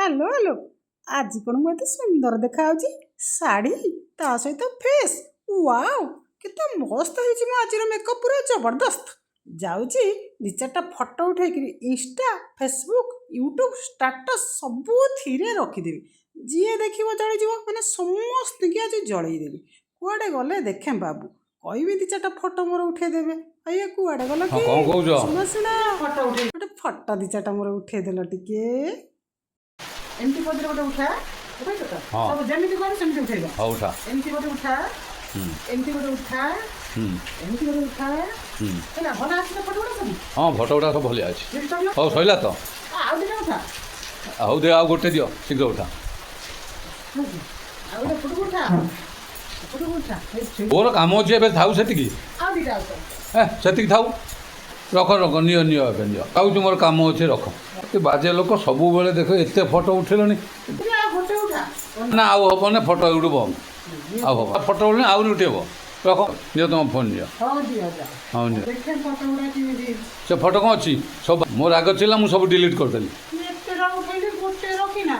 ଆଲୋ ଆଲୋ ଆଜି କ'ଣ ମୁଁ ଏତେ ସୁନ୍ଦର ଦେଖାଯାଉଛି ଶାଢ଼ୀ ତା ସହିତ ଫେସ୍ ୱାଓ କେତେ ମସ୍ତ ହେଇଛି ମୋ ଆଜିର ମେକଅପ୍ ପୁରା ଜବରଦସ୍ତ ଯାଉଛି ଦି ଚାରିଟା ଫଟୋ ଉଠେଇକିରି ଇନଷ୍ଟା ଫେସବୁକ୍ ୟୁଟ୍ୟୁବ୍ ଷ୍ଟାଟସ୍ ସବୁଥିରେ ରଖିଦେବି ଯିଏ ଦେଖିବ ଜଳିଯିବ ମାନେ ସମସ୍ତଙ୍କୁ ଆଜି ଜଳେଇଦେବି କୁଆଡ଼େ ଗଲେ ଦେଖେ ବାବୁ କହିବି ଦି ଚାରିଟା ଫଟୋ ମୋର ଉଠେଇଦେବେ ଆଇଆ କୁଆଡ଼େ ଗଲ କି କଣ କହୁଛ? ଶୁଣ ଶୁଣ ଫଟୋ ଉଠେଇ ଗୋଟେ ଫଟୋ ଦି ଚାରିଟା ମୋର ଉଠେଇଦେଲ ଟିକେ ଏମିତି ପଦରେ ଗୋଟେ ଉଠା ଉଠେଇଛ ତ ହଁ। ସବୁ ଯେମିତି କର ସେମିତି ଉଠେଇବ ହଉ ଉଠା। ଏମିତି ଗୋଟେ ଉଠା ଏମିତି ଗୋଟେ ଉଠା ଏମିତି ଗୋଟେ ଉଠା ହେଲା ଭଲ ଆସିଲା ଫଟୋ ଗୁଡ଼ା ସବୁ ହଁ ଫଟୋ ଗୁଡ଼ା ସବୁ ଭଲିଆ ଅଛି। ଯେମିତି ତମେ ହଉ ସରିଲା ତ ଆଉ ଦିଟା ଉଠା ହଉ ଦେ ଆଉ ଗୋଟେ ଦିଅ ଶୀଘ୍ର ଉଠା। ଆଉ ଗୋଟେ ଫଟୋ ଉଠା ଫଟୋ ଉଠା ମୋର କାମ ଅଛି ଏବେ ଥାଉ ସେତିକି ଆଉ ଦିଟା ଉଠା ସେତିକି ଥାଉ ରଖ ରଖ ନିଅ ନିଅ ଏବେ ନିଅ ଥାଉଛି ମୋର କାମ ଅଛି ରଖ। ଏତେ ବାଜେ ଲୋକ ସବୁବେଳେ ଦେଖ ଏତେ ଫଟୋ ଉଠେଇଲଣି ଆଉ ଗୋଟେ ଉଠା ନା ଆଉ ହବନି ଫଟୋ ଉଠିବ ଆଉ ହବ ଫଟୋ ଉଠିଲେ ଆହୁରି ଉଠେଇବ ରଖ ନିଅ ତୁମ ଫୋନ୍ ନିଅ ହଉ ଦିଅ ଯା ହଁ ନିଅ ଦେଖେ ଫଟୋ ଗୁଡ଼ା କେମିତି ସେ ଫଟୋ କ'ଣ ଅଛି ସବୁ ମୋର ଆଗ ଥିଲା ମୁଁ ସବୁ ଡିଲିଟ୍ କରିଦେଲି ଏତେ ଉଠେଇଲି ଗୋଟେ ରଖିନା